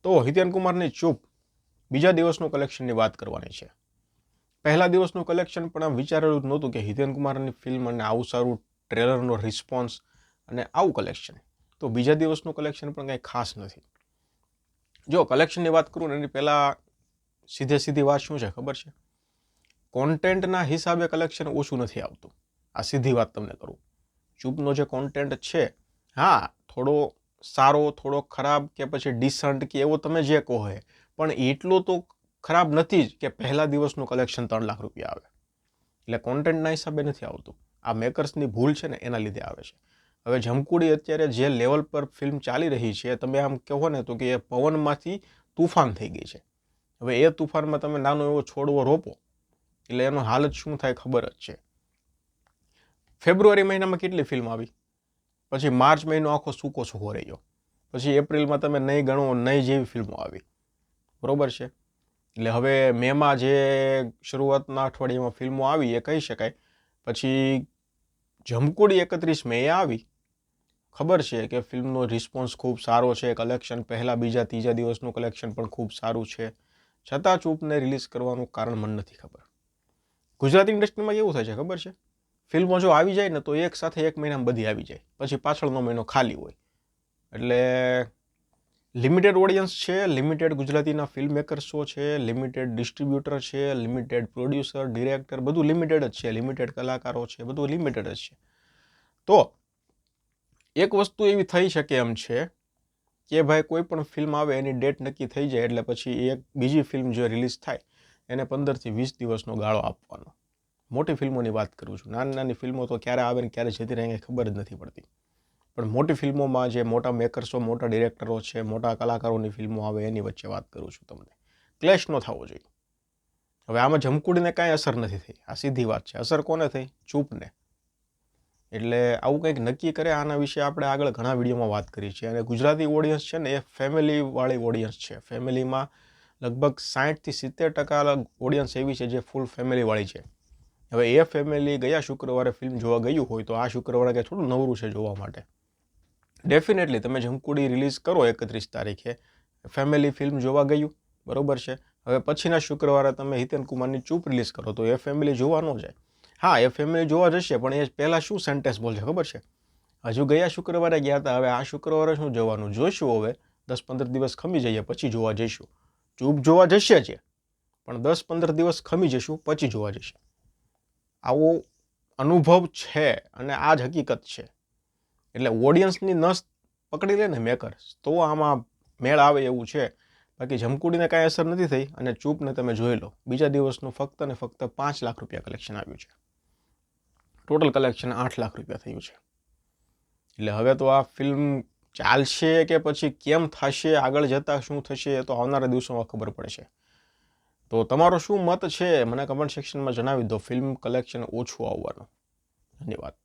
તો હિતેન કુમારની ચૂપ બીજા દિવસનું કલેક્શનની વાત કરવાની છે. પહેલા દિવસનું કલેક્શન પણ આમ વિચારેલું જ નહોતું કે હિતેન કુમારની ફિલ્મ અને આવું સારું ટ્રેલરનો રિસ્પોન્સ અને આવું કલેક્શન. તો બીજા દિવસનું કલેક્શન પણ કંઈ ખાસ નથી. જો કલેક્શનની વાત કરું ને એની પહેલાં સીધી વાત શું છે ખબર છે? કોન્ટેન્ટના હિસાબે કલેક્શન ઓછું નથી આવતું. આ સીધી વાત તમને કરું. ચૂપનો જે કોન્ટેન્ટ છે, હા થોડો સારો, થોડો ખરાબ કે પછી ડિસન્ટ કે એવો તમે જે કહો હે, પણ એટલો તો ખરાબ નથી જ કે પહેલા દિવસનું કલેક્શન 3 લાખ રૂપિયા આવે. એટલે કોન્ટેન્ટના હિસાબે નથી આવતું. આ મેકર્સની ભૂલ છે ને એના લીધે આવે છે. હવે જમકુડી અત્યારે જે લેવલ પર ફિલ્મ ચાલી રહી છે, તમે આમ કહો ને તો કે એ પવનમાંથી તુફાન થઈ ગઈ છે. હવે એ તુફાનમાં તમે નાનો એવો છોડવો રોપો એટલે એનો હાલત શું થાય ખબર જ છે. ફેબ્રુઆરી મહિનામાં કેટલી ફિલ્મ આવી, પછી માર્ચ મહિનો આખો સૂકો સૂકો રહ્યો, પછી એપ્રિલમાં તમે નહીં ગણો નહીં જેવી ફિલ્મો આવી, બરોબર છે. એટલે હવે મેમાં જે શરૂઆતના અઠવાડિયામાં ફિલ્મો આવી એ કહી શકાય. પછી જમકુડી 31 મે આવી. ખબર છે કે ફિલ્મનો રિસ્પોન્સ ખૂબ સારો છે, કલેક્શન પહેલાં બીજા ત્રીજા દિવસનું કલેક્શન પણ ખૂબ સારું છે, છતાં ચૂપને રિલીઝ કરવાનું કારણ મને નથી ખબર. ગુજરાતી ઇન્ડસ્ટ્રીમાં કેવું થાય છે ખબર છે? ફિલ્મો જો આવી જાય ને તો એક સાથે એક મહિનામાં બધી આવી જાય, પછી પાછળનો મહિનો ખાલી હોય. એટલે લિમિટેડ ઓડિયન્સ છે, લિમિટેડ ગુજરાતીના ફિલ્મ મેકર્સો છે, લિમિટેડ ડિસ્ટ્રીબ્યુટર છે, લિમિટેડ પ્રોડ્યુસર, ડિરેક્ટર, બધું લિમિટેડ જ છે, લિમિટેડ કલાકારો છે, બધું લિમિટેડ જ છે. તો એક વસ્તુ એવી થઈ શકે એમ છે કે ભાઈ કોઈ પણ ફિલ્મ આવે એની ડેટ નક્કી થઈ જાય એટલે પછી એક બીજી ફિલ્મ જે રિલીઝ થાય એને 15 થી 20 દિવસનો ગાળો આપવાનો. મોટી ફિલ્મોની વાત કરું છું. નાની નાની ફિલ્મો તો ક્યારે આવે ને ક્યારે જતી રહે કંઈ ખબર જ નથી પડતી. પણ મોટી ફિલ્મોમાં જે મોટા મેકર્સો, મોટા ડિરેક્ટરો છે, મોટા કલાકારોની ફિલ્મો આવે એની વચ્ચે વાત કરું છું તમને. ક્લેશ ન થવો જોઈએ. હવે આમાં જમકુડીને કાંઈ અસર નથી થઈ, આ સીધી વાત છે. અસર કોને થઈ? ચૂપને. એટલે આવું કંઈક નક્કી કરે આના વિશે આપણે આગળ ઘણા વિડીયોમાં વાત કરી છે. અને ગુજરાતી ઓડિયન્સ છે ને એ ફેમિલીવાળી ઓડિયન્સ છે. ફેમિલીમાં લગભગ 60 થી 70% ઓડિયન્સ એવી છે જે ફૂલ ફેમિલીવાળી છે. હવે એ ફેમિલી ગયા શુક્રવારે ફિલ્મ જોવા ગયું હોય તો આ શુક્રવારે કંઈ થોડું નવરું છે જોવા માટે. ડેફિનેટલી તમે જમકુડી રિલીઝ કરો 31 તારીખે, ફેમિલી ફિલ્મ જોવા ગયું, બરોબર છે. હવે પછીના શુક્રવારે તમે હિતેન કુમારની ચૂપ રિલીઝ કરો તો એ ફેમિલી જોવા ન જાય. હા, એ ફેમિલી જોવા જશે પણ એ પહેલાં શું સેન્ટેન્સ બોલશે ખબર છે? હજુ ગયા શુક્રવારે ગયા હતા, હવે આ શુક્રવારે શું જવાનું? જોઈશું હવે 10-15 દિવસ ખમી જઈએ પછી જોવા જઈશું. ચૂપ જોવા જશે છે પણ 10-15 દિવસ ખમી જઈશું પછી જોવા જશે. આવો અનુભવ છે અને આ જ હકીકત છે. એટલે ઓડિયન્સની નસ પકડી લે ને મેકર્સ તો આમાં મેળ આવે એવું છે. બાકી જમકુડીને કાંઈ અસર નથી થઈ અને ચૂપને તમે જોઈ લો, બીજા દિવસનું ફક્ત ને ફક્ત 5 લાખ રૂપિયા કલેક્શન આવ્યું છે. ટોટલ કલેક્શન 8 લાખ રૂપિયા થયું છે. એટલે હવે તો આ ફિલ્મ ચાલશે કે પછી કેમ થશે, આગળ જતાં શું થશે એ તો આવનારા દિવસોમાં ખબર પડશે. તો તમારો શું મત છે મને કમેન્ટ સેક્શનમાં જણાવી દો. ફિલ્મ કલેક્શન ઓછું આવવાનું. ધન્યવાદ.